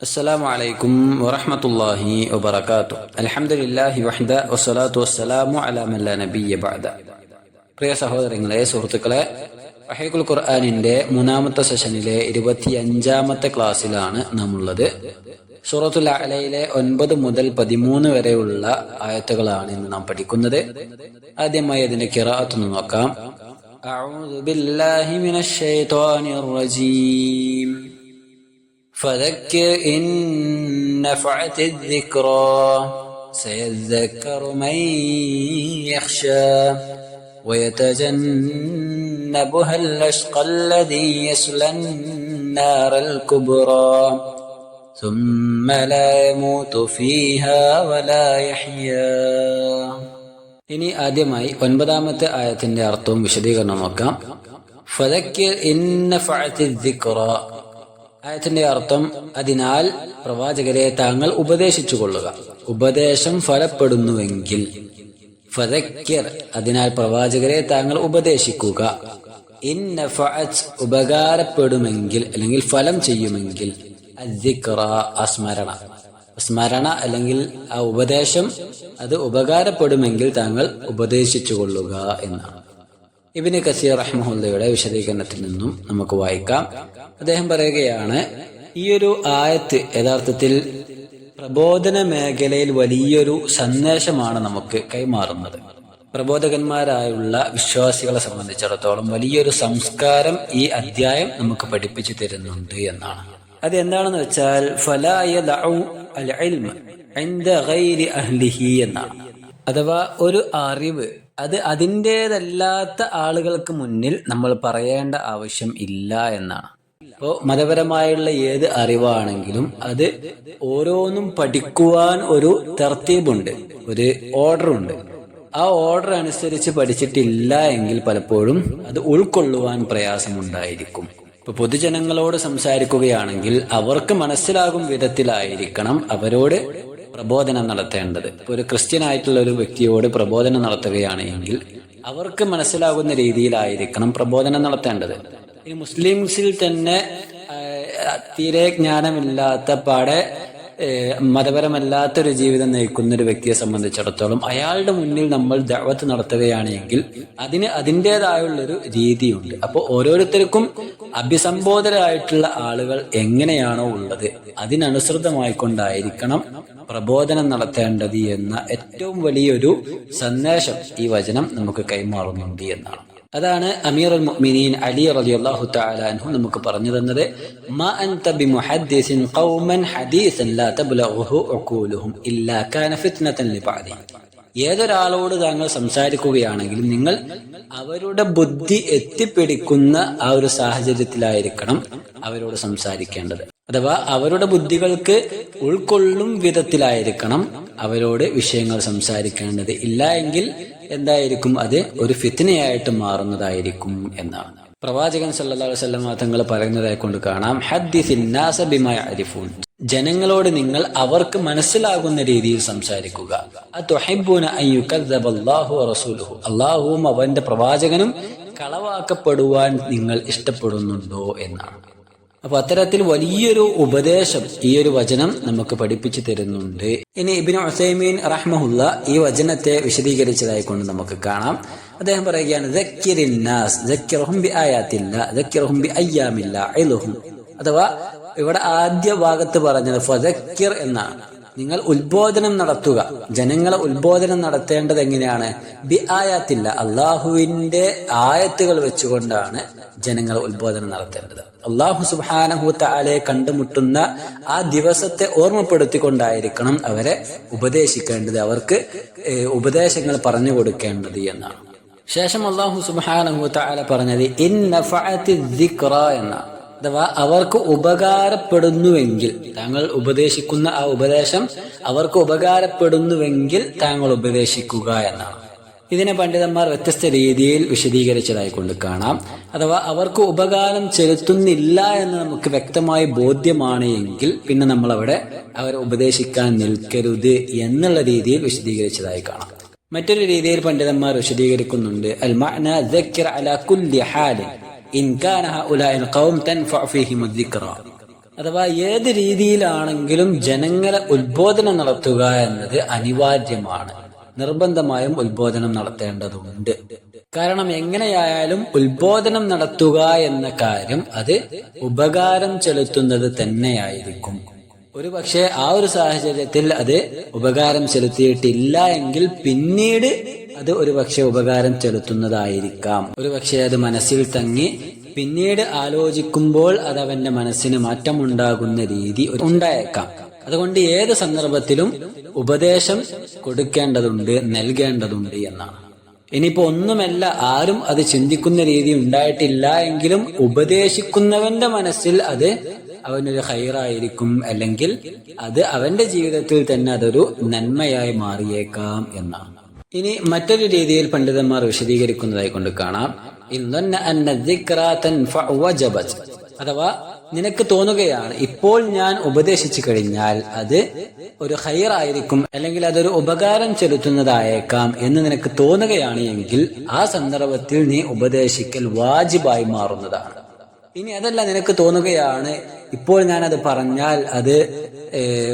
അസ്സലാമു അലൈക്കും വറഹ്മത്തുള്ളാഹി വബറകാതുഹു. അൽഹംദുലില്ലാഹി വഹ്ദ വസ്സലാത്തു വസ്സലാമു അലാ മൻ ലാ നബിയ്യ ബഅദ. പ്രിയ സഹോദരങ്ങളെ, സുഹൃത്തുക്കളെ, വഹീഖുൽ ഖുർആനിന്റെ മൂന്നാമത്തെ സെഷനിലെ 25ാമത്തെ ക്ലാസ്സിലാണ് നാം ഉള്ളത്. സൂറത്തുൽ അഅലയിലെ 9 മുതൽ 13 വരെയുള്ള ആയത്തുകളാണ് ഇന്ന് നാം പഠിക്കുന്നത്. ആദ്യമായി അതിന്റെ ഖിറാഅത്ത് നോക്കാം. അഊദു ബില്ലാഹി മിനശ് ശൈത്വാനിർ റജീം. فذكر إن نفعت الذكرى سيذكر من يخشى ويتجنبها الأشقى الذي يصلى النار الكبرى ثم لا يموت فيها ولا يحيا. ഇനി ആദ്യമായി 9ാമത്തെ ആയത്തിന്റെ അർത്ഥവും വിശദീകരണം നോക്കാം. ഫദക്കിർ ഇൻ നഫഅത്തി الذكرى. ആയത്തിന്റെ അർത്ഥം, അതിനാൽ പ്രവാചകരെ താങ്കൾ ഉപദേശിച്ചു കൊള്ളുക, ഉപദേശം ഫലപ്പെടുന്നുവെങ്കിൽ. ഫദക്കിർ, അതിനാൽ പ്രവാചകരെ താങ്കൾ ഉപദേശിക്കുക. ഇൻ നഫഅത്, ഉപകാരപ്പെടുമെങ്കിൽ അല്ലെങ്കിൽ ഫലം ചെയ്യുമെങ്കിൽ. അദ്ദിക്റ, സ്മരണ അല്ലെങ്കിൽ ആ ഉപദേശം അത് ഉപകാരപ്പെടുമെങ്കിൽ താങ്കൾ ഉപദേശിച്ചു കൊള്ളുക എന്നാണ്. ഇബ്നു കസീർ റഹ്മഹുള്ളയുടെ വിശദീകരണത്തിൽ നിന്നും നമുക്ക് വായിക്കാം. അദ്ദേഹം പറയുകയാണ്, ഈ ഒരു ആയത്ത് യഥാർത്ഥത്തിൽ പ്രബോധന മേഖലയിൽ വലിയൊരു സന്ദേശമാണ് നമുക്ക് കൈമാറുന്നത്. പ്രബോധകന്മാരായുള്ള വിശ്വാസികളെ സംബന്ധിച്ചിടത്തോളം വലിയൊരു സംസ്കാരം ഈ അധ്യായം നമുക്ക് പഠിപ്പിച്ചു തരുന്നുണ്ട് എന്നാണ്. അത് എന്താണെന്ന് വെച്ചാൽ ഫലാ യദഉ അൽ ഇൽമ ഇൻദ ഗൈരി അഹ്ലിഹി എന്നാണ്. അഥവാ ഒരു അറിവ് അത് അതിൻ്റേതല്ലാത്ത ആളുകൾക്ക് മുന്നിൽ നമ്മൾ പറയേണ്ട ആവശ്യം ഇല്ല എന്നാണ്. ഇപ്പോൾ മതപരമായുള്ള ഏത് അറിവാണെങ്കിലും അത് ഓരോന്നും പഠിക്കുവാൻ ഒരു തർത്തീബുണ്ട്, ഒരു ഓർഡർ ഉണ്ട്. ആ ഓർഡർ അനുസരിച്ച് പഠിച്ചിട്ടില്ല എങ്കിൽ പലപ്പോഴും അത് ഉൾക്കൊള്ളുവാൻ പ്രയാസമുണ്ടായിരിക്കും. ഇപ്പൊ പൊതുജനങ്ങളോട് സംസാരിക്കുകയാണെങ്കിൽ അവർക്ക് മനസ്സിലാകും വിധത്തിലായിരിക്കണം അവരോട് പ്രബോധനം നടത്തേണ്ടത്. ഇപ്പൊ ഒരു ക്രിസ്ത്യൻ ആയിട്ടുള്ള ഒരു വ്യക്തിയോട് പ്രബോധനം നടത്തുകയാണെങ്കിൽ അവർക്ക് മനസ്സിലാകുന്ന രീതിയിലായിരിക്കണം പ്രബോധനം നടത്തേണ്ടത്. ഈ മുസ്ലിംസിൽ തന്നെ തീരെ ജ്ഞാനമില്ലാത്ത പാടെ മതപരമല്ലാത്തൊരു ജീവിതം നയിക്കുന്ന ഒരു വ്യക്തിയെ സംബന്ധിച്ചിടത്തോളം അയാളുടെ മുന്നിൽ നമ്മൾ ദഅവത്ത് നടത്തുകയാണെങ്കിൽ അതിന് അതിൻ്റെതായുള്ളൊരു രീതിയുണ്ട്. അപ്പോൾ ഓരോരുത്തർക്കും അഭിസംബോധരായിട്ടുള്ള ആളുകൾ എങ്ങനെയാണോ ഉള്ളത് അതിനനുസൃതമായിക്കൊണ്ടായിരിക്കണം പ്രബോധനം നടത്തേണ്ടത് എന്ന ഏറ്റവും വലിയൊരു സന്ദേശം ഈ വചനം നമുക്ക് കൈമാറുന്നുണ്ട് എന്നാണ്. അതാണ് അമീറുൽ മുഅ്മിനീൻ അലി റളിയല്ലാഹു തആല അൻഹു നമുക്ക് പറഞ്ഞു തന്നത്. മാ അൻത ബിമുഹദ്ദിസിൻ ഖൗമൻ ഹദീസൻ ലാ തബ്ലഗുഹു ഉഖൂലുഹും ഇല്ലാ കാന ഫിത്നതൻ ലിബഅദി. ഏതൊരാളോട് താങ്കൾ സംസാരിക്കുകയാണെങ്കിലും നിങ്ങൾ അവരുടെ ബുദ്ധി എത്തിപ്പിടിക്കുന്ന ആ ഒരു സാഹചര്യത്തിലായിരിക്കണം അവരോട് സംസാരിക്കേണ്ടത്. അഥവാ അവരുടെ ബുദ്ധികൾക്ക് ഉൾക്കൊള്ളും വിധത്തിലായിരിക്കണം അവരോട് വിഷയങ്ങൾ സംസാരിക്കേണ്ടത്. ഇല്ല എങ്കിൽ എന്തായിരിക്കും, അത് ഒരു ഫിത്നയായിട്ട് മാറുന്നതായിരിക്കും എന്നാണ്. പ്രവാചകൻ സല്ലല്ലാഹു അലൈഹി വസല്ലം തങ്ങൾ പറയുന്നതായി കൊണ്ട് കാണാം, ഹദ്ദിസിൻ നാസ ബിമാ യഅരിഫൂൻ. ജനങ്ങളോട് നിങ്ങൾ അവർക്ക് മനസ്സിലാകുന്ന രീതിയിൽ സംസാരിക്കുക. അതുഹിബ്ബൂന അൻ യുകദ്ദബല്ലാഹു വറസൂലുഹു. അല്ലാഹുവും അവന്റെ പ്രവാചകനും കളവാക്കപ്പെടുവാൻ നിങ്ങൾ ഇഷ്ടപ്പെടുന്നുണ്ടോ എന്നാണ്. അപ്പൊ അത്തരത്തിൽ വലിയൊരു ഉപദേശം ഈ ഒരു വചനം നമുക്ക് പഠിപ്പിച്ചു തരുന്നുണ്ട്. ഇനി ഇബ്നു ഉസൈമീൻ റഹ്മഹുല്ല ഈ വചനത്തെ വിശദീകരിച്ചതായി കൊണ്ട് നമുക്ക് കാണാം. അദ്ദേഹം പറയുകയാണ്, ദക്കിറിൻ നാസ് ദക്കിർഹും ബിആയാത്തില്ലാ ദക്കിർഹും ബിഅയ്യാമില്ലാ ഇൽഹും. അഥവാ ഇവിടെ ആദ്യ ഭാഗത്ത് പറഞ്ഞത് ഫദക്കിർ എന്നാണ്. നിങ്ങൾ ഉത്ബോധനം നടത്തുക. ജനങ്ങളെ ഉത്ബോധനം നടത്തേണ്ടത് എങ്ങനെയാണ്? ബി ആയാത്തില്ല, അള്ളാഹുവിന്റെ ആയത്തുകൾ വെച്ചുകൊണ്ടാണ് ജനങ്ങളെ ഉത്ബോധനം നടത്തേണ്ടത്. അള്ളാഹു സുബ്ഹാനഹു തആലയെ കണ്ടുമുട്ടുന്ന ആ ദിവസത്തെ ഓർമ്മപ്പെടുത്തിക്കൊണ്ടായിരിക്കണം അവരെ ഉപദേശിക്കേണ്ടത്, അവർക്ക് ഉപദേശങ്ങൾ പറഞ്ഞു കൊടുക്കേണ്ടത് എന്നാണ്. ശേഷം അള്ളാഹു സുബ്ഹാനഹു തആല പറഞ്ഞത് ഇൻ നഫഅത്തി ദിക്റ എന്നാണ്. അഥവാ അവർക്ക് ഉപകാരപ്പെടുന്നുവെങ്കിൽ, താങ്കൾ ഉപദേശിക്കുന്ന ആ ഉപദേശം അവർക്ക് ഉപകാരപ്പെടുന്നുവെങ്കിൽ താങ്കൾ ഉപദേശിക്കുക എന്നാണ്. ഇതിനെ പണ്ഡിതന്മാർ വ്യത്യസ്ത രീതിയിൽ വിശദീകരിച്ചതായി കൊണ്ട് കാണാം. അഥവാ അവർക്ക് ഉപകാരം ചെലുത്തുന്നില്ല എന്ന് നമുക്ക് വ്യക്തമായി ബോധ്യമാണ് എങ്കിൽ പിന്നെ നമ്മൾ അവിടെ അവരെ ഉപദേശിക്കാൻ നിൽക്കരുത് എന്നുള്ള രീതിയിൽ വിശദീകരിച്ചതായി കാണാം. മറ്റൊരു രീതിയിൽ പണ്ഡിതന്മാർ വിശദീകരിക്കുന്നുണ്ട്, അൽ മഅന ദക്കിർ അലാ കുല്ലി ഹാലിൻ ഇൻ കാന ഹഉലാഇൽ ഖൗം തൻഫഉ ഫീഹിം അദ്ദിക്റ. അഥവാ ഏത് രീതിയിലാണെങ്കിലും ജനങ്ങളെ ഉത്ബോധനം നടത്തുക എന്നത് അനിവാര്യമാണ്. നിർബന്ധമായും ഉത്ബോധനം നടത്തേണ്ടതുണ്ട്. കാരണം എങ്ങനെയായാലും ഉത്ബോധനം നടത്തുക എന്ന കാര്യം അത് ഉപകാരം ചെലുത്തുന്നത് തന്നെയായിരിക്കും. ഒരു പക്ഷേ ആ ഒരു സാഹചര്യത്തിൽ അത് ഉപകാരം ചെലുത്തിയിട്ടില്ല എങ്കിൽ പിന്നീട് അത് ഒരു പക്ഷെ ഉപകാരം ചെലുത്തുന്നതായിരിക്കാം. ഒരു പക്ഷേ അത് മനസ്സിൽ തങ്ങി പിന്നീട് ആലോചിക്കുമ്പോൾ അത് അവന്റെ മനസ്സിന് മാറ്റമുണ്ടാകുന്ന രീതി ഉണ്ടായേക്കാം. അതുകൊണ്ട് ഏത് സന്ദർഭത്തിലും ഉപദേശം കൊടുക്കേണ്ടതുണ്ട്, നൽകേണ്ടതുണ്ട് എന്നാണ്. ഇനിയിപ്പോ ഒന്നുമല്ല, ആരും അത് ചിന്തിക്കുന്ന രീതി ഉണ്ടായിട്ടില്ല എങ്കിലും ഉപദേശിക്കുന്നവന്റെ മനസ്സിൽ അത് അവനൊരു ഖൈറായിരിക്കും, അല്ലെങ്കിൽ അത് അവന്റെ ജീവിതത്തിൽ തന്നെ അതൊരു നന്മയായി മാറിയേക്കാം എന്നാണ്. ഇനി മറ്റൊരു രീതിയിൽ പണ്ഡിതന്മാർ വിശദീകരിക്കുന്നതായി കൊണ്ട് കാണാം, അഥവാ നിനക്ക് തോന്നുകയാണ് ഇപ്പോൾ ഞാൻ ഉപദേശിച്ചു കഴിഞ്ഞാൽ അത് ഒരു ഖൈറായിരിക്കും, അല്ലെങ്കിൽ അതൊരു ഉപകാരം ചെലുത്തുന്നതായേക്കാം എന്ന് നിനക്ക് തോന്നുകയാണ് എങ്കിൽ ആ സന്ദർഭത്തിൽ നീ ഉപദേശിക്കൽ വാജിബായി മാറുന്നതാണ്. ഇനി അതല്ല, നിനക്ക് തോന്നുകയാണ് ഇപ്പോൾ ഞാനത് പറഞ്ഞാൽ അത്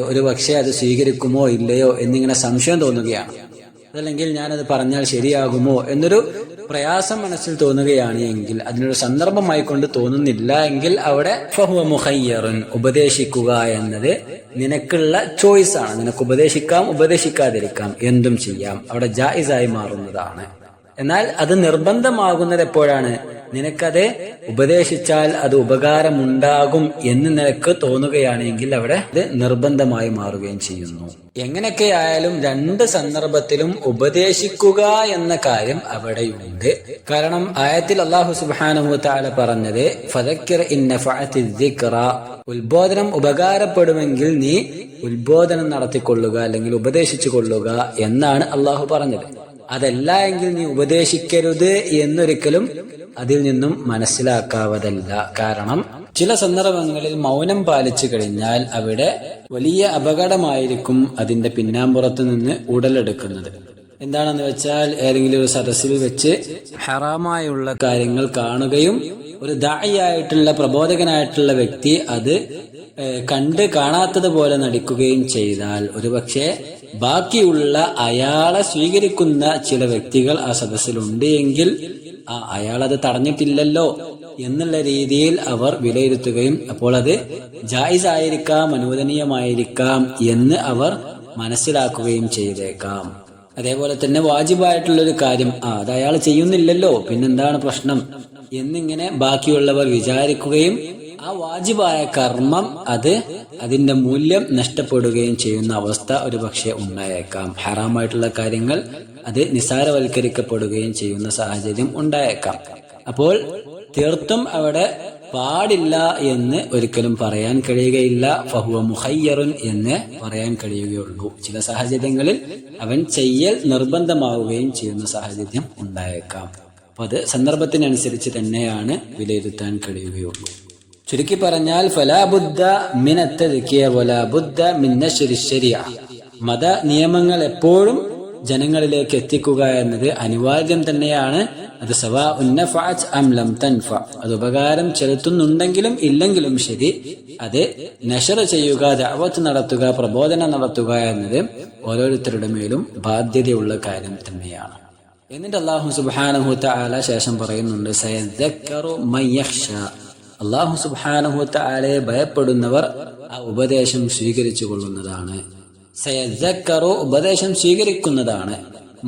ഒരു പക്ഷേ അത് സ്വീകരിക്കുമോ ഇല്ലയോ എന്നിങ്ങനെ സംശയം തോന്നുകയാണ്, അതല്ലെങ്കിൽ ഞാനത് പറഞ്ഞാൽ ശരിയാകുമോ എന്നൊരു പ്രയാസം മനസ്സിൽ തോന്നുകയാണ് എങ്കിൽ, അതിനൊരു സന്ദർഭമായി കൊണ്ട് തോന്നുന്നില്ല എങ്കിൽ അവിടെ ഫഹുവ മുഖയ്യറുൻ, ഉപദേശിക്കുക എന്നത് നിനക്കുള്ള ചോയ്സ് ആണ്. നിനക്ക് ഉപദേശിക്കാം, ഉപദേശിക്കാതിരിക്കാം, എന്തും ചെയ്യാം, അവിടെ ജായിസായി മാറുന്നതാണ്. എന്നാൽ അത് നിർബന്ധമാകുന്നത് എപ്പോഴാണ്? നിനക്കത് ഉപദേശിച്ചാൽ അത് ഉപകാരമുണ്ടാകും എന്ന് നിനക്ക് തോന്നുകയാണെങ്കിൽ അവിടെ അത് നിർബന്ധമായി മാറുകയും ചെയ്യുന്നു. എങ്ങനെയൊക്കെ ആയാലും രണ്ട് സന്ദർഭത്തിലും ഉപദേശിക്കുക എന്ന കാര്യം അവിടെയുണ്ട്. കാരണം ആയത്തിൽ അല്ലാഹു സുബ്ഹാനഹു വ തആല പറഞ്ഞത് ഫദക്കിർ ഇൻ നഫഅത്തിദ് ദിക്റ, ഉത്ബോധനം ഉപകാരപ്പെടുമെങ്കിൽ നീ ഉത്ബോധനം നടത്തിക്കൊള്ളുക, അല്ലെങ്കിൽ ഉപദേശിച്ചു കൊള്ളുക എന്നാണ് അല്ലാഹു പറഞ്ഞത്. അതല്ല എങ്കിൽ നീ ഉപദേശിക്കരുത് എന്നൊരിക്കലും അതിൽ നിന്നും മനസ്സിലാക്കാവതല്ല. കാരണം ചില സന്ദർഭങ്ങളിൽ മൗനം പാലിച്ചു കഴിഞ്ഞാൽ അവിടെ വലിയ അപകടമായിരിക്കും അതിന്റെ പിന്നാമ്പുറത്ത് നിന്ന് ഉടലെടുക്കുന്നത്. എന്താണെന്ന് വെച്ചാൽ, ഏതെങ്കിലും ഒരു സദസ്സിൽ വെച്ച് ഹറാമായുള്ള കാര്യങ്ങൾ കാണുകയും ഒരു ദാഇയായിട്ടുള്ള പ്രബോധകനായിട്ടുള്ള വ്യക്തി അത് കണ്ട് കാണാത്തതുപോലെ നടിക്കുകയും ചെയ്താൽ ഒരുപക്ഷെ ബാക്കിയുള്ള അയാളെ സ്വീകരിക്കുന്ന ചില വ്യക്തികൾ ആ സദസ്സിലുണ്ട് എങ്കിൽ അയാളത് തടഞ്ഞിട്ടില്ലല്ലോ എന്നുള്ള രീതിയിൽ അവർ വിലയിരുത്തുകയും അപ്പോൾ അത് ജായിസ് ആയിരിക്കാം, അനുവദനീയമായിരിക്കാം എന്ന് അവർ മനസ്സിലാക്കുകയും ചെയ്തേക്കാം. അതേപോലെ തന്നെ വാജിബായിട്ടുള്ളൊരു കാര്യം അത് അയാൾ ചെയ്യുന്നില്ലല്ലോ, പിന്നെന്താണ് പ്രശ്നം എന്നിങ്ങനെ ബാക്കിയുള്ളവർ വിചാരിക്കുകയും ആ വാജിബായ കർമ്മം അതിന്റെ മൂല്യം നഷ്ടപ്പെടുകയും ചെയ്യുന്ന അവസ്ഥ ഒരു പക്ഷെ ഉണ്ടായേക്കാം. ഹറാമായിട്ടുള്ള കാര്യങ്ങൾ അത് നിസാരവൽക്കരിക്കപ്പെടുകയും ചെയ്യുന്ന സാഹചര്യം ഉണ്ടായേക്കാം. അപ്പോൾ തീർത്തും അവിടെ പാടില്ല എന്ന് ഒരിക്കലും പറയാൻ കഴിയുകയില്ല. ഫഹുവ മുഖയ്യറുൻ എന്ന് പറയാൻ കഴിയുകയുള്ളൂ. ചില സാഹചര്യങ്ങളിൽ അവൻ ചെയ്യൽ നിർബന്ധമാവുകയും ചെയ്യുന്ന സാഹചര്യം ഉണ്ടായേക്കാം. അപ്പൊ അത് സന്ദർഭത്തിനനുസരിച്ച് തന്നെയാണ് വിലയിരുത്താൻ കഴിയുകയുള്ളൂ. ചുരുക്കി പറഞ്ഞാൽ ഫലാ ബുദ്ദ മിൻ അത്തദ്കിയ വലാ ബുദ്ദ മിൻ നശ്രി ശരിഅ, മത നിയമങ്ങൾ എപ്പോഴും ജനങ്ങളിലേക്ക് എത്തിക്കുക എന്നത് അനിവാര്യം തന്നെയാണ്. അത് സവാഉൻ നഫഅത് അം ലം തൻഫ, അത് ഉപകാരം ചെലുത്തുന്നുണ്ടെങ്കിലും ഇല്ലെങ്കിലും ശരി അത് നശർ ചെയ്യുക, ദഅവത്ത് നടത്തുക, പ്രബോധനം നടത്തുക എന്നത് ഓരോരുത്തരുടെ മേലും ബാധ്യതയുള്ള കാര്യം തന്നെയാണ്. എന്നിട്ട് അല്ലാഹു സുബ്ഹാനഹു വ തആല ശേഷം പറയുന്നുണ്ട്, സയദ്ദക്കറു മൻ യഖ്ശ, അല്ലാഹു സുബ്ഹാനഹു വ തആലയെ ഭയപ്പെടുന്നവർ ആ ഉപദേശം സ്വീകരിച്ചു കൊള്ളുന്നതാണ്. സയദ്ദക്കറു, ഉപദേശം സ്വീകരിക്കുന്നതാണ്.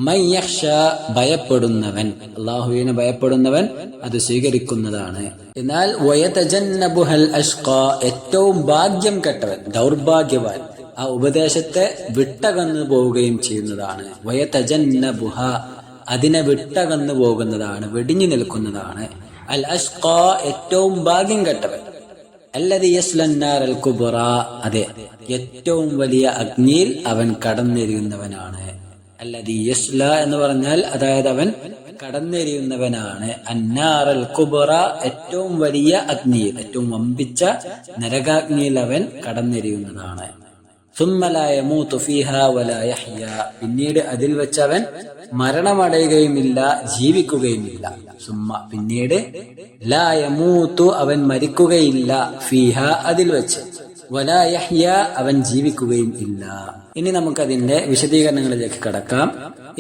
മൻ യഖ്ശ, ഭയപ്പെടുന്നവൻ, അല്ലാഹുവിനെ ഭയപ്പെടുന്നവൻ അത് സ്വീകരിക്കുന്നതാണ്. എന്നാൽ വയതജന്നബുഹൽ അഷ്ഖാ, ഏറ്റവും ഭാഗ്യം കെട്ടവൻ, ദൗർഭാഗ്യവാൻ ആ ഉപദേശത്തെ വിട്ടകന്നു പോവുകയും ചെയ്യുന്നതാണ്. വയതജന്നബുഹ, അതിനെ വിട്ടകന്നു പോകുന്നതാണ്, വെടിഞ്ഞു നിൽക്കുന്നതാണ്. അൽ അഷ്ഖാ, ഏറ്റവും ഭാഗ്യം കെട്ടവൻ. അല്ലദി യസ്ലൻ നാറൽ കുബ്റ, അതെ ഏറ്റവും വലിയ അഗ്നിയിൽ അവൻ കടന്നെരിയുന്നവനാണ്. അല്ലദി യസ്ല എന്ന് പറഞ്ഞാൽ അതായത് അവൻ കടന്നെരിയുന്നവനാണ്. അന്നാറൽ കുബ്റ, ഏറ്റവും വലിയ അഗ്നിയിൽ, ഏറ്റവും വമ്പിച്ച നരകാഗ്നിയിൽ അവൻ കടന്നെരിയുന്നതാണ്. സുമ്മ ലാ യമൂതു ഫീഹാ വലാ യഹ്യ, പിന്നീട് അതിൽ വെച്ച് അവൻ മരണമടയുകയുമില്ല, ജീവിക്കുകയുമില്ല. സുമ്മ പിന്നീട്, ലാ യമൂതു അവൻ മരിക്കുകയില്ല, ഫീഹ അതിൽ വെച്ച്, വലാ യഹ്യ അവൻ ജീവിക്കുകയും ഇല്ല. ഇനി നമുക്കതിന്റെ വിശദീകരണങ്ങളിലേക്ക് കടക്കാം.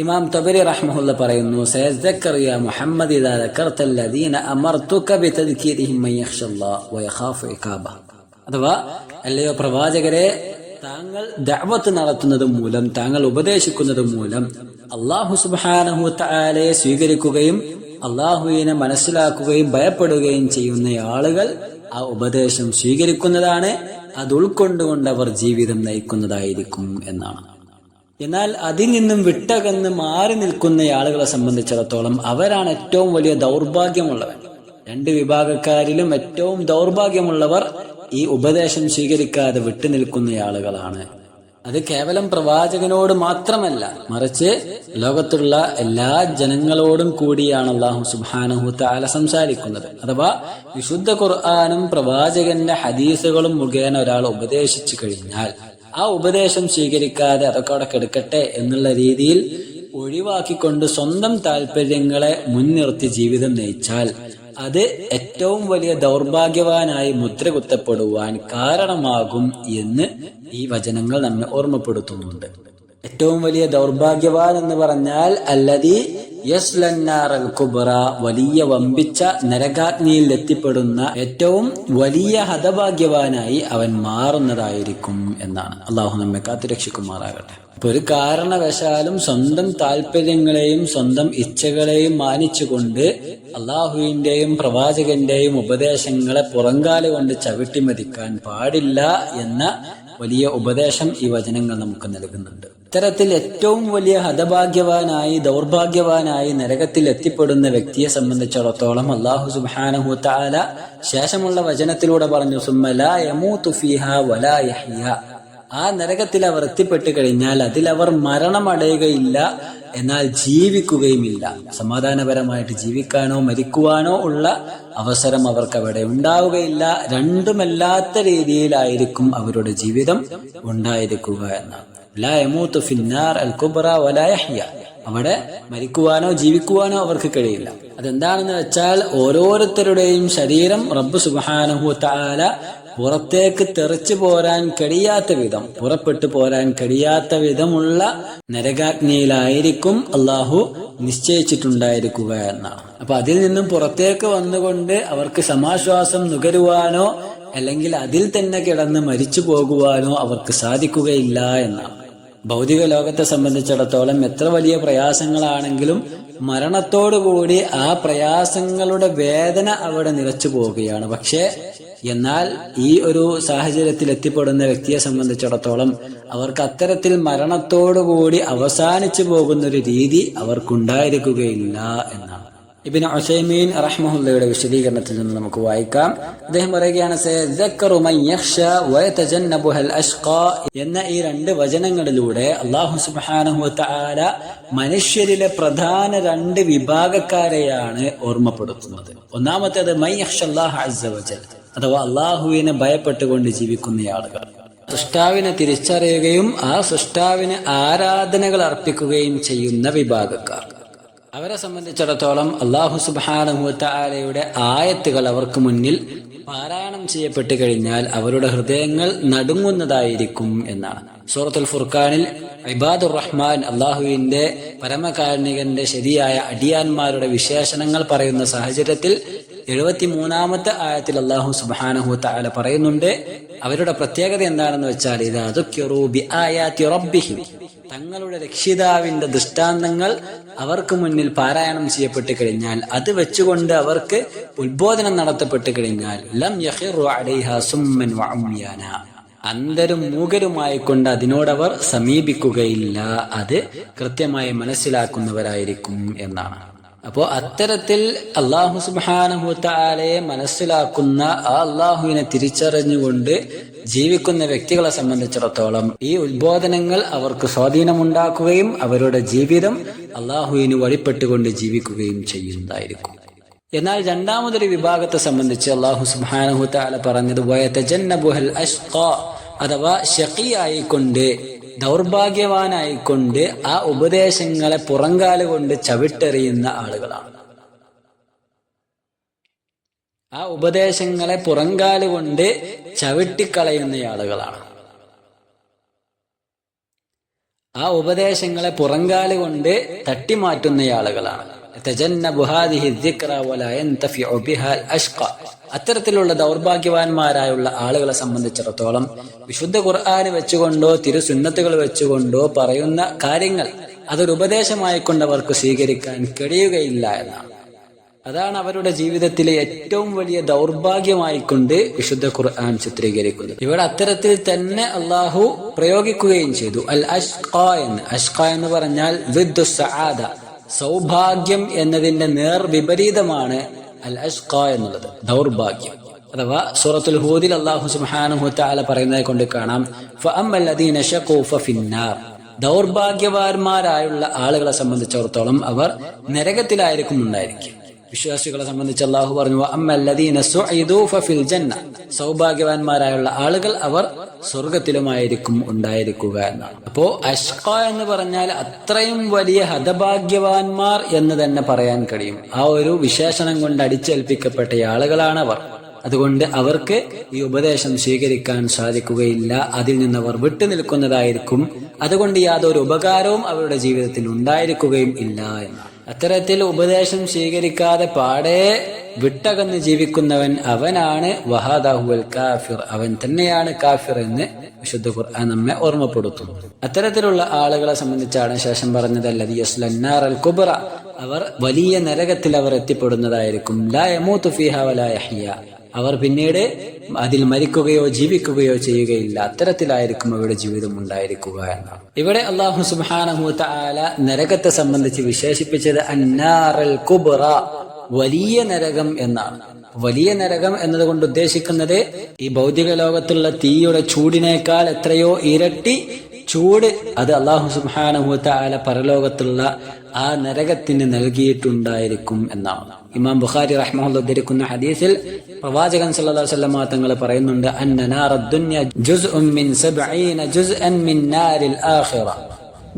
ഇമാം തബരി റഹ്മഹുല്ല പറയുന്നു, സയസ്ദക്കറു യാ മുഹമ്മദ് ഇദാ ദക്കർത അല്ലദീന അമർതുക ബിതദ്കീരിഹിം മൻ യഖ്ശല്ലാഹ വയഖാഫു ഇഖാബഹ. അഥവാ, അല്ലയോ പ്രവാചകരെ, താങ്കൾ ദഅവത്ത് നടത്തുന്നത് മൂലം, താങ്കൾ ഉപദേശിക്കുന്നത് മൂലം അല്ലാഹു സുബ്ഹാനഹു വതആലയെ സ്വീകരിക്കുകയും അല്ലാഹുവിനെ മനസ്സിലാക്കുകയും ഭയപ്പെടുകയും ചെയ്യുന്ന ആളുകൾ ആ ഉപദേശം സ്വീകരിക്കുന്നതാണ്. അത് ഉൾക്കൊണ്ടുകൊണ്ട് അവർ ജീവിതം നയിക്കുന്നതായിരിക്കും എന്നാണ്. എന്നാൽ അതിൽ നിന്നും വിട്ടകന്ന് മാറി നിൽക്കുന്ന ആളുകളെ സംബന്ധിച്ചിടത്തോളം അവരാണ് ഏറ്റവും വലിയ ദൗർഭാഗ്യമുള്ളവർ. രണ്ട് വിഭാഗക്കാരിലും ഏറ്റവും ദൗർഭാഗ്യമുള്ളവർ ഈ ഉപദേശം സ്വീകരിക്കാതെ വിട്ടുനിൽക്കുന്ന ആളുകളാണ്. അത് കേവലം പ്രവാചകനോട് മാത്രമല്ല, മറിച്ച് ലോകത്തുള്ള എല്ലാ ജനങ്ങളോടും കൂടിയാണ് അല്ലാഹു സുബ്ഹാനഹു തആല സംസാരിക്കുന്നത്. അഥവാ വിശുദ്ധ ഖുർആനും പ്രവാചകന്റെ ഹദീസുകളും മുഖേന ഒരാൾ ഉപദേശിച്ചു കഴിഞ്ഞാൽ ആ ഉപദേശം സ്വീകരിക്കാതെ അതൊക്കെ അവിടെ കെടുക്കട്ടെ എന്നുള്ള രീതിയിൽ ഒഴിവാക്കിക്കൊണ്ട് സ്വന്തം താല്പര്യങ്ങളെ മുൻനിർത്തി ജീവിതം നയിച്ചാൽ അത് ഏറ്റവും വലിയ ദൗർഭാഗ്യവാനായി മുദ്രകുത്തപ്പെടുവാൻ കാരണമാകും എന്ന് ഈ വചനങ്ങൾ നമ്മെ ഓർമ്മപ്പെടുത്തുന്നുണ്ട്. ഏറ്റവും വലിയ ദൗർഭാഗ്യവാൻ എന്ന് പറഞ്ഞാൽ അല്ലദീ യസ്ലന്നാറൽ കുബ്ര, വലിയ വമ്പിച്ച നരകാഗ്നിയിൽ എത്തിപ്പെടുന്ന ഏറ്റവും വലിയ ഹതഭാഗ്യവാനായി അവൻ മാറുന്നതായിരിക്കും എന്നാണ്. അള്ളാഹു നമ്മെ കാത്തുരക്ഷിക്കുമാറാകട്ടെ. അപ്പൊ ഒരു കാരണവശാലും സ്വന്തം താല്പര്യങ്ങളെയും സ്വന്തം ഇച്ഛകളെയും മാനിച്ചുകൊണ്ട് അള്ളാഹുവിന്റെയും പ്രവാചകന്റെയും ഉപദേശങ്ങളെ പുറങ്കാല് കൊണ്ട് ചവിട്ടിമതിക്കാൻ പാടില്ല എന്ന വലിയ ഉപദേശം ഈ വചനങ്ങൾ നമുക്ക് നൽകുന്നുണ്ട്. ഇത്തരത്തിൽ ഏറ്റവും വലിയ ഹതഭാഗ്യവാനായി ദൗർഭാഗ്യവാനായി നരകത്തിൽ എത്തിപ്പെടുന്ന വ്യക്തിയെ സംബന്ധിച്ചിടത്തോളം അല്ലാഹു സുബ്ഹാനഹു തആല ശേഷമുള്ള വചനത്തിലൂടെ പറഞ്ഞു, സുമ്മ ലാ യമൂതു ഫീഹാ വലാ യഹ്യ. ആ നരകത്തിൽ അവർ എത്തിപ്പെട്ട് കഴിഞ്ഞാൽ അതിൽ അവർ മരണമടയുകയില്ല, എന്നാൽ ജീവിക്കുകയുമില്ല. സമാധാനപരമായിട്ട് ജീവിക്കാനോ മരിക്കുവാനോ ഉള്ള അവസരം അവർക്ക് അവിടെ ഉണ്ടാവുകയില്ല. രണ്ടുമല്ലാത്ത രീതിയിലായിരിക്കും അവരുടെ ജീവിതം ഉണ്ടായിരിക്കുക എന്നാണ്. ലാ യമൂതു ഫിന്നാർ അൽ കുബ്ര വലാ യഹ്യ. അവിടെ മരിക്കുവാനോ ജീവിക്കുവാനോ അവർക്ക് കഴിയില്ല. അതെന്താണെന്ന് വെച്ചാൽ ഓരോരുത്തരുടെയും ശരീരം റബ്ബ് സുബ്ഹാനഹു തആല പുറത്തേക്ക് തെറിച്ചു പോരാൻ കഴിയാത്ത വിധം, പുറപ്പെട്ടു പോരാൻ കഴിയാത്ത വിധമുള്ള നരകാഗ്നിയിലായിരിക്കും അള്ളാഹു നിശ്ചയിച്ചിട്ടുണ്ടായിരിക്കുക എന്നാണ്. അപ്പൊ അതിൽ നിന്നും പുറത്തേക്ക് വന്നുകൊണ്ട് അവർക്ക് സമാശ്വാസം നുകരുവാനോ അല്ലെങ്കിൽ അതിൽ തന്നെ കിടന്ന് മരിച്ചു പോകുവാനോ അവർക്ക് സാധിക്കുകയില്ല എന്നാണ്. ഭൗതിക ലോകത്തെ സംബന്ധിച്ചിടത്തോളം എത്ര വലിയ പ്രയാസങ്ങളാണെങ്കിലും മരണത്തോടുകൂടി ആ പ്രയാസങ്ങളുടെ വേദന അവിടെ നിലച്ചു പോവുകയാണ്. പക്ഷേ എന്നാൽ ഈ ഒരു സാഹചര്യത്തിൽ എത്തിപ്പെടുന്ന വ്യക്തിയെ സംബന്ധിച്ചിടത്തോളം അവർക്ക് അത്തരത്തിൽ മരണത്തോടുകൂടി അവസാനിച്ചു പോകുന്ന ഒരു രീതി അവർക്കുണ്ടായിരിക്കുകയില്ല എന്നാണ്. ഇബ്നു ഉസൈമീൻ റഹ്മഹുള്ളയുടെ വിശദീകരണത്തിൽ നിന്ന് നമുക്ക് വായിക്കാം. അദ്ദേഹം പറയുകയാണ്, സയദ്ദക്കറു മൻ യഖ്ശാ വയതജന്നബുഹൽ അഷ്ഖാ എന്ന ഈ രണ്ട് വചനങ്ങളിലൂടെ അല്ലാഹു സുബ്ഹാനഹു വതആല മനുഷ്യരിലെ പ്രധാന രണ്ട് വിഭാഗക്കാരെയാണ് ഓർമ്മപ്പെടുത്തുന്നത്. ഒന്നാമത്തേത് മൻ യഖ്ശല്ലാഹ അസ്സ വജൽ, അഥവാ അള്ളാഹുവിനെ ഭയപ്പെട്ടുകൊണ്ട് ജീവിക്കുന്ന ആളുകൾ, സൃഷ്ടാവിനെ തിരിച്ചറിയുകയും ആ സൃഷ്ടാവിന് ആരാധനകൾ അർപ്പിക്കുകയും ചെയ്യുന്ന വിഭാഗക്കാർ. അവരെ സംബന്ധിച്ചിടത്തോളം അല്ലാഹു സുബ്ഹാനഹു വതആലയുടെ ആയത്തുകൾ അവർക്ക് മുന്നിൽ പാരായണം ചെയ്യപ്പെട്ട് കഴിഞ്ഞാൽ അവരുടെ ഹൃദയങ്ങൾ നടുങ്ങുന്നതായിരിക്കും എന്നാണ്. സൂറത്തുൽ ഫുർഖാനിൽ ഇബാദുർ റഹ്മാൻ, അള്ളാഹുവിന്റെ പരമകാരുണികന്റെ ശരിയായ അടിയാന്മാരുടെ വിശേഷണങ്ങൾ പറയുന്ന സാഹചര്യത്തിൽ 73-ാമത്തെ ആയത്തിൽ അല്ലാഹു സുബ്ഹാനഹു വതആല പറയുന്നുണ്ട്, അവരുടെ പ്രത്യേകത എന്താണെന്ന് വെച്ചാൽ ഇദാ ദുക്കിറൂ ബിആയാതി റബ്ബിഹിം, തങ്ങളുടെ രക്ഷിതാവിന്റെ ദൃഷ്ടാന്തങ്ങൾ അവർക്ക് മുന്നിൽ പാരായണം ചെയ്യപ്പെട്ട് കഴിഞ്ഞാൽ, അത് വെച്ചുകൊണ്ട് അവർക്ക് ഉത്ബോധനം നടത്തപ്പെട്ട് കഴിഞ്ഞാൽ, ലം യഖിറു അലൈഹാ സുമ്മൻ വഉംയാന, അന്ധരും മൂകരുമായിക്കൊണ്ട് അതിനോടവർ സമീപിക്കുകയില്ല, അത് കൃത്യമായി മനസ്സിലാക്കുന്നവരായിരിക്കും എന്നാണ്. അപ്പോ അത്തരത്തിൽ അല്ലാഹു സുബ്ഹാനഹു വതആലയെ മനസ്സിലാക്കുന്ന ആ അല്ലാഹുവിനെ തിരിച്ചറിഞ്ഞുകൊണ്ട് ജീവിക്കുന്ന വ്യക്തികളെ സംബന്ധിച്ചിടത്തോളം ഈ ഉത്ബോധനങ്ങൾ അവർക്ക് സ്വാധീനമുണ്ടാക്കുകയും അവരുടെ ജീവിതം അല്ലാഹുവിന് വഴിപ്പെട്ടുകൊണ്ട് ജീവിക്കുകയും ചെയ്യുന്നതായിരിക്കും. എന്നാൽ രണ്ടാമതൊരു വിഭാഗത്തെ സംബന്ധിച്ച് അല്ലാഹു സുബ്ഹാനഹു വതആല പറഞ്ഞത് വയതജന്നബുഹൽ അഷ്ഖാ, അഥവാ ഷഖിയായിക്കൊണ്ട് ദൗർഭാഗ്യവാനായിക്കൊണ്ട് ആ ഉപദേശങ്ങളെ പുറങ്കാലുകൊണ്ട് ചവിട്ടെറിയുന്ന ആളുകളാണ്. ആ ഉപദേശങ്ങളെ പുറങ്കാലുകൊണ്ട് ചവിട്ടിക്കളയുന്ന ആളുകളാണ്. ആ ഉപദേശങ്ങളെ പുറങ്കാലുകൊണ്ട് തട്ടിമാറ്റുന്ന ആളുകളാണ്. അത്തരത്തിലുള്ള ദൗർഭാഗ്യവാന്മാരായുള്ള ആളുകളെ സംബന്ധിച്ചിടത്തോളം വിശുദ്ധ ഖുർആന് വെച്ചുകൊണ്ടോ തിരുസുന്നത്തുകൾ വെച്ചുകൊണ്ടോ പറയുന്ന കാര്യങ്ങൾ അതൊരു ഉപദേശമായിക്കൊണ്ട് അവർക്ക് സ്വീകരിക്കാൻ കഴിയുകയില്ല എന്നാണ്. അതാണ് അവരുടെ ജീവിതത്തിലെ ഏറ്റവും വലിയ ദൗർഭാഗ്യമായിക്കൊണ്ട് വിശുദ്ധ ഖുർആൻ ചിത്രീകരിക്കുന്നത്. ഇവിടെ അത്തരത്തിൽ തന്നെ അള്ളാഹു പ്രയോഗിക്കുകയും ചെയ്തു. അൽ അഷ്ഖ എന്ന്. അഷ്ഖ എന്ന് പറഞ്ഞാൽ വിദ്ദു സആദ, സൗഭാഗ്യം എന്നതിന്റെ നേർ വിപരീതമാണ് അൽ അഷ്ഖ എന്നുള്ളത്, ദൗർഭാഗ്യം. അഥവാ സൂറത്തുൽ ഹൂദിൽ അല്ലാഹു സുബ്ഹാനഹു വ തആല പറയുന്നത് കൊണ്ട് കാണാം, ഫഅമ്മല്ലദീന ശഖൂ ഫഫിന്നാർ. ദൗർഭാഗ്യവാന്മാരായുള്ള ആളുകളെ സംബന്ധിച്ചിടത്തോളം അവർ നരകത്തിലായിരിക്കും ഉണ്ടായിരിക്കും. വിശ്വാസികളെ സംബന്ധിച്ച് അല്ലാഹു പറഞ്ഞു, വഅമ്മല്ലദീന സുഇദൂ ഫഫിൽ ജന്ന. സൗഭാഗ്യവാന്മാരായുള്ള ആളുകൾ അവർ സ്വർഗത്തിലുമായിരിക്കും ഉണ്ടായിരിക്കുക എന്നാണ്. അപ്പോ അഷ്ഖ എന്ന് പറഞ്ഞാൽ അത്രയും വലിയ ഹതഭാഗ്യവാന്മാർ എന്ന് തന്നെ പറയാൻ കഴിയും. ആ ഒരു വിശേഷണം കൊണ്ട് അടിച്ചേൽപ്പിക്കപ്പെട്ട ആളുകളാണ് അവർ. അതുകൊണ്ട് അവർക്ക് ഈ ഉപദേശം സ്വീകരിക്കാൻ സാധിക്കുകയില്ല. അതിൽ നിന്ന് അവർ വിട്ടുനിൽക്കുന്നതായിരിക്കും. അതുകൊണ്ട് യാതൊരു ഉപകാരവും അവരുടെ ജീവിതത്തിൽ ഉണ്ടായിരിക്കുകയും ഇല്ല എന്നാണ്. അത്തരത്തിൽ ഉപദേശം സ്വീകരിക്കാതെ പാടെ വിട്ടകന്ന് ജീവിക്കുന്നവൻ അവനാണ് വഹാദാഹുൽ കാഫിർ, അവൻ തന്നെയാണ് കാഫിർ എന്ന് വിശുദ്ധ ഖുർആൻ നമ്മെ ഓർമ്മപ്പെടുത്തുന്നു. അത്തരത്തിലുള്ള ആളുകളെ സംബന്ധിച്ചാണ് ശേഷം പറഞ്ഞത് അല്ലദീ യസ്ലന്നാർ അൽ കുബ്ര, അവർ വലിയ നരകത്തിൽ അവർ എത്തിപ്പെടുന്നതായിരിക്കും. ലാ യമൂതു ഫീഹാ വലാ യഹ്യ, അവർ പിന്നീട് അതിൽ മരിക്കുകയോ ജീവിക്കുകയോ ചെയ്യുകയില്ല. അത്തരത്തിലായിരിക്കും അവരുടെ ജീവിതം ഉണ്ടായിരിക്കുക എന്നാണ്. ഇവിടെ അല്ലാഹു സുബ്ഹാനഹു വ തആല നരകത്തെ സംബന്ധിച്ച് വിശേഷിപ്പിച്ചത് അന്നാറൽ കുബ്ര, വലിയ നരകം എന്നാണ്. വലിയ നരകം എന്നതുകൊണ്ട് ഉദ്ദേശിക്കുന്നത് ഈ ഭൗതിക ലോകത്തുള്ള തീയുടെ ചൂടിനേക്കാൾ എത്രയോ ഇരട്ടി ചൂട് അത് അല്ലാഹു സുബ്ഹാനഹു വ തആല പരലോകത്തുള്ള ആ നരകത്തിന് നൽകിയിട്ടുണ്ടായിരിക്കും എന്നാണ്. ഇമാം ബുഖാരി റഹ്മഹുല്ലാഹ് ഉദ്ധരിക്കുന്ന ഹദീസിൽ പ്രവാചകൻ സല്ലല്ലാഹു അലൈഹി വസല്ലം തങ്ങൾ പറയുന്നുണ്ട്, അന്ന നാറദ് ദുനിയ ജുസ്ഉൻ മിൻ 70 ജുസ്അൻ മിൻ നാരിൽ ആഖിറ.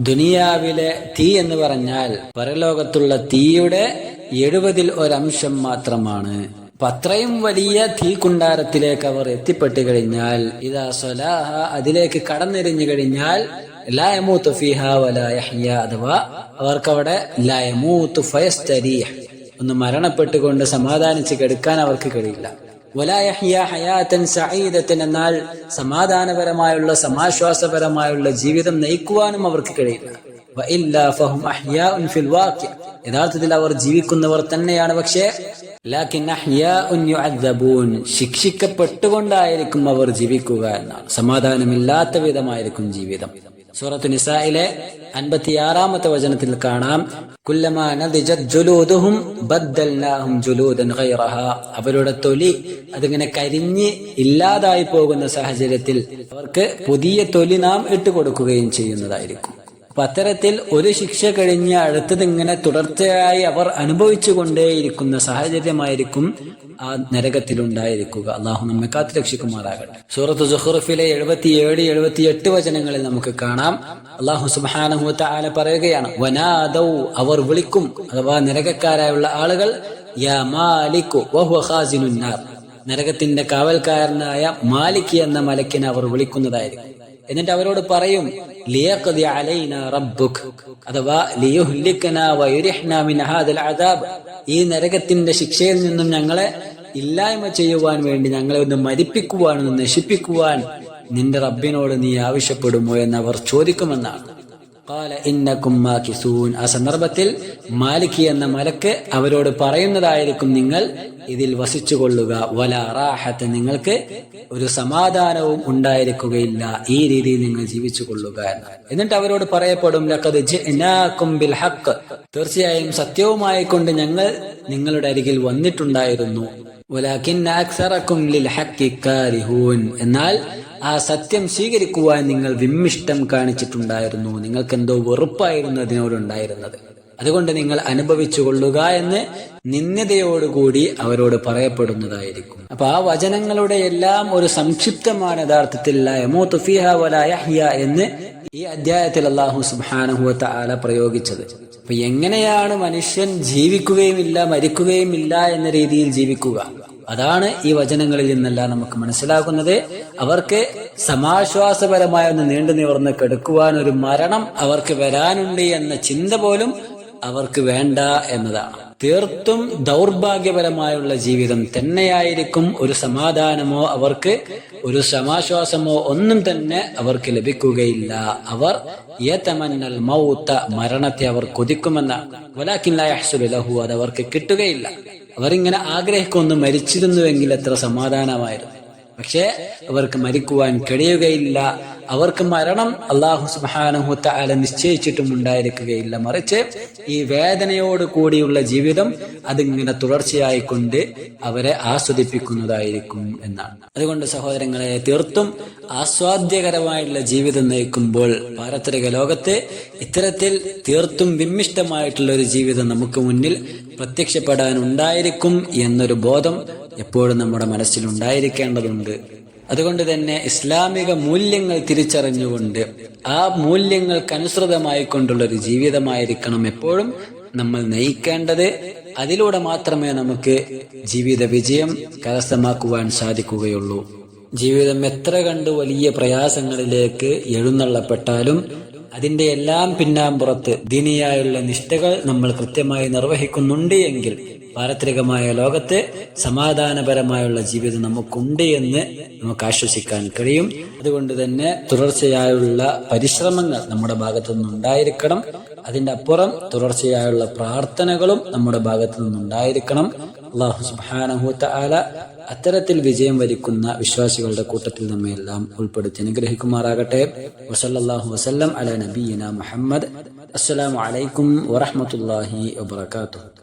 ദുനിയാവിലെ തീ എന്ന് പറഞ്ഞാൽ പരലോകത്തുള്ള തീയുടെ 70-ൽ ഒരംശം മാത്രമാണ്. അപ്പൊ അത്രയും വലിയ തീ കുണ്ടാരത്തിലേക്ക് അവർ എത്തിപ്പെട്ടു കഴിഞ്ഞാൽ, ഇദാ സലാഹ, അതിലേക്ക് കടന്നെരിഞ്ഞു കഴിഞ്ഞാൽ, ലാ യമൂതു ഫീഹാ വലാ യഹ്യ, അഥവാ അവർക്കവിടെ ലാ യമൂതു ഫയസ്തരീഹ്, ഒന്ന് മരണപ്പെട്ടുകൊണ്ട് സമാധാനിച്ച് കിടക്കാൻ അവർക്ക് കഴിയില്ല. വലാ യഹ്യ ഹയാതൻ സഈദതൻ, എന്നാൽ സമാധാനപരമായുള്ള സമാശ്വാസപരമായുള്ള ജീവിതം നയിക്കുവാനും അവർക്ക് കഴിയില്ല. വഇല്ലാ ഫഹും അഹ്യാഉൻ ഫിൽ വാഖി, യഥാർത്ഥത്തിൽ അവർ ജീവിക്കുന്നവർ തന്നെയാണ്. പക്ഷേ ലാകിൻ അഹ്യാഉൻ യുഅദ്ദബൂൻ, ശിക്ഷിക്കപ്പെട്ടുകൊണ്ടായിരിക്കും അവർ ജീവിക്കുക എന്നാണ്. സമാധാനമില്ലാത്ത വിധമായിരിക്കും ജീവിതം. സൂറത്തു നിസായിലെ 56-ാമത്തെ വചനത്തിൽ കാണാം, കുല്ലമാ നദിജത് ജുലൂദുഹും ബദ്ദൽനാഹും ജുലൂദൻ ഗൈറഹാ, അവരുടെ തൊലി അതിങ്ങനെ കരിഞ്ഞ് ഇല്ലാതായി പോകുന്ന സാഹചര്യത്തിൽ അവർക്ക് പുതിയ തൊലി നാം ഇട്ടുകൊടുക്കുകയും ചെയ്യുന്നതായിരിക്കും. അപ്പൊ അത്തരത്തിൽ ഒരു ശിക്ഷ കഴിഞ്ഞ് അടുത്തത് ഇങ്ങനെ തുടർച്ചയായി അവർ അനുഭവിച്ചു കൊണ്ടേയിരിക്കുന്ന സാഹചര്യമായിരിക്കും ആ നരകത്തിലുണ്ടായിരിക്കുക. അള്ളാഹു നമ്മെ കാത്തുരക്ഷിക്കുമാറാകട്ടെ. സൂറത്ത് സുഖ്റുഫിലെ 77-78 വചനങ്ങളിൽ നമുക്ക് കാണാം, അള്ളാഹു സുബ്ഹാനഹു വ തആല പറയുകയാണ്, വനാദൗ, അവർ വിളിക്കും, അഥവാ നരകക്കാരായുള്ള ആളുകൾ, യാ മാലികു വഹുവ ഖാസിനുൻ നാർ, നരകത്തിന്റെ കാവൽക്കാരനായ മാലിക് എന്ന മലക്കിനെ അവർ വിളിക്കുന്നതായിരിക്കും. എന്നിട്ട് അവരോട് പറയും, ലിയഖ്ദി അലൈനാ റബ്ബുക്, അഥവാ ലിയുഹ്ലികനാ വയുരിഹ്നാ മിൻ ഹാദൽ അദാബ്, ഈ നരകത്തിന്റെ ശിക്ഷയിൽ നിന്നും ഞങ്ങളെ ഇല്ലായ്മ ചെയ്യുവാൻ വേണ്ടി, ഞങ്ങളെ ഒന്ന് മരിപ്പിക്കുവാൻ, ഒന്ന് നശിപ്പിക്കുവാൻ നിന്റെ റബ്ബിനോട് നീ ആവശ്യപ്പെടുമോ എന്ന് അവർ ചോദിക്കുമെന്നാണ്. ഖാല ഇന്നകും മാകിസൂൻ, ആ സന്ദർഭത്തിൽ മാലിക് എന്ന മലക്ക് അവരോട് പറയുന്നതായിരിക്കും, നിങ്ങൾ ഇതിൽ വസിച്ചുകൊള്ളുക, വലാ റാഹത്ത്, നിങ്ങൾക്ക് ഒരു സമാധാനവും ഉണ്ടായിരിക്കുകയില്ല, ഈ രീതിയിൽ നിങ്ങൾ ജീവിച്ചു കൊള്ളുക എന്ന്. എന്നിട്ട് അവരോട് പറയപ്പെടും, ലഖദ് ജിഅനാകും ബിൽ ഹഖ്, തീർച്ചയായും സത്യവുമായി കൊണ്ട് ഞങ്ങൾ നിങ്ങളുടെ അരികിൽ വന്നിട്ടുണ്ടായിരുന്നു, വലാകിന്ന അക്സറകും ലിൽ ഹഖ് കാരിഹൂൻ, എന്നാൽ ആ സത്യം സ്വീകരിക്കുവാൻ നിങ്ങൾ വിമ്മിഷ്ടം കാണിച്ചിട്ടുണ്ടായിരുന്നു, നിങ്ങൾക്ക് എന്തോ വെറുപ്പായിരുന്നു അതിനോടുണ്ടായിരുന്നത്. അതുകൊണ്ട് നിങ്ങൾ അനുഭവിച്ചു കൊള്ളുക എന്ന് നിന്ദ്യതയോടുകൂടി അവരോട് പറയപ്പെടുന്നതായിരിക്കും. അപ്പൊ ആ വചനങ്ങളുടെ എല്ലാം ഒരു സംക്ഷിപ്തമാണ് യഥാർത്ഥത്തിൽ ലാ യമൂതു ഫീഹാ വലാ യഹ്യ എന്ന് ഈ അധ്യായത്തിൽ അല്ലാഹു സുബ്ഹാനഹു വ തആല പ്രയോഗിച്ചത്. അപ്പൊ എങ്ങനെയാണ് മനുഷ്യൻ ജീവിക്കുകയുമില്ല മരിക്കുകയുമില്ല എന്ന രീതിയിൽ ജീവിക്കുക? അതാണ് ഈ വചനങ്ങളിൽ നിന്നെല്ലാം നമുക്ക് മനസ്സിലാക്കുന്നത്. അവർക്ക് സമാശ്വാസപരമായ ഒന്ന് നീണ്ടു നിവർന്ന് കെടുക്കുവാൻ ഒരു മരണം അവർക്ക് വരാനുണ്ട് എന്ന ചിന്ത പോലും അവർക്ക് വേണ്ട എന്നതാണ്. തീർത്തും ദൗർഭാഗ്യപരമായുള്ള ജീവിതം തന്നെയായിരിക്കും. ഒരു സമാധാനമോ അവർക്ക് ഒരു സമാശ്വാസമോ ഒന്നും തന്നെ അവർക്ക് ലഭിക്കുകയില്ല. അവർ യതമന്നൽ മൗത, മരണത്തെ അവർ കൊതിക്കുമെന്നാണ്. വലാകിൻ ലാ യഹ്സുലു ലഹു, അത് അവർക്ക് കിട്ടുകയില്ല. അവരിങ്ങനെ ആഗ്രഹിക്കൊന്ന് മരിച്ചിരുന്നുവെങ്കിൽ എത്ര സമാധാനമായിരുന്നു. പക്ഷേ അവർക്ക് മരിക്കുവാൻ കഴിയുകയില്ല. അവർക്ക് മരണം അല്ലാഹു സുബ്ഹാനഹു തആല നിശ്ചയിച്ചിട്ടും ഉണ്ടായിരിക്കുകയില്ല. മറിച്ച് ഈ വേദനയോട് കൂടിയുള്ള ജീവിതം അതിങ്ങനെ തുടർച്ചയായിക്കൊണ്ട് അവരെ ആസ്വദിപ്പിക്കുന്നതായിരിക്കും എന്നാണ്. അതുകൊണ്ട് സഹോദരങ്ങളെ, തീർത്തും ആസ്വാദ്യകരമായിട്ടുള്ള ജീവിതം നയിക്കുമ്പോൾ പാരത്രിക ലോകത്ത് ഇത്തരത്തിൽ തീർത്തും വിമ്മിഷ്ടമായിട്ടുള്ള ഒരു ജീവിതം നമുക്ക് മുന്നിൽ പ്രത്യക്ഷപ്പെടാനുണ്ടായിരിക്കും എന്നൊരു ബോധം എപ്പോഴും നമ്മുടെ മനസ്സിൽ ഉണ്ടായിരിക്കേണ്ടതുണ്ട്. അതുകൊണ്ട് തന്നെ ഇസ്ലാമിക മൂല്യങ്ങൾ തിരിച്ചറിഞ്ഞുകൊണ്ട് ആ മൂല്യങ്ങൾക്കനുസൃതമായിക്കൊണ്ടുള്ള ഒരു ജീവിതമായിരിക്കണം എപ്പോഴും നമ്മൾ നയിക്കേണ്ടത്. അതിലൂടെ മാത്രമേ നമുക്ക് ജീവിത വിജയം കരസ്ഥമാക്കുവാൻ സാധിക്കുകയുള്ളൂ. ജീവിതം എത്ര കണ്ട് വലിയ പ്രയാസങ്ങളിലേക്ക് എഴുന്നള്ളപ്പെട്ടാലും അതിന്റെ എല്ലാം പിന്നാമ്പുറത്ത് ദീനിയായുള്ള നിഷ്ഠകൾ നമ്മൾ കൃത്യമായി നിർവഹിക്കുന്നുണ്ട് എങ്കിൽ പാരത്രികമായ ലോകത്ത് സമാധാനപരമായുള്ള ജീവിതം നമുക്കുണ്ട് എന്ന് നമുക്ക് ആശ്വസിക്കാൻ കഴിയും. അതുകൊണ്ട് തന്നെ തുടർച്ചയായുള്ള പരിശ്രമങ്ങൾ നമ്മുടെ ഭാഗത്തു നിന്നുണ്ടായിരിക്കണം. അതിന്റെ അപ്പുറം തുടർച്ചയായുള്ള പ്രാർത്ഥനകളും നമ്മുടെ ഭാഗത്തു നിന്നുണ്ടായിരിക്കണം. അല്ലാഹു സുബ്ഹാനഹു വ തആല അത്തരത്തിൽ വിജയം വരിക്കുന്ന വിശ്വാസികളുടെ കൂട്ടത്തിൽ നമ്മയെല്ലാം ഉൾപ്പെടുത്തി അനുഗ്രഹിക്കുമാറാകട്ടെ. വസല്ലല്ലാഹു വസല്ലം അലാ നബിയിന മുഹമ്മദ്. അസ്സലാമു അലൈക്കും വറഹ്മത്തുള്ളാഹി വബറകാതുഹു.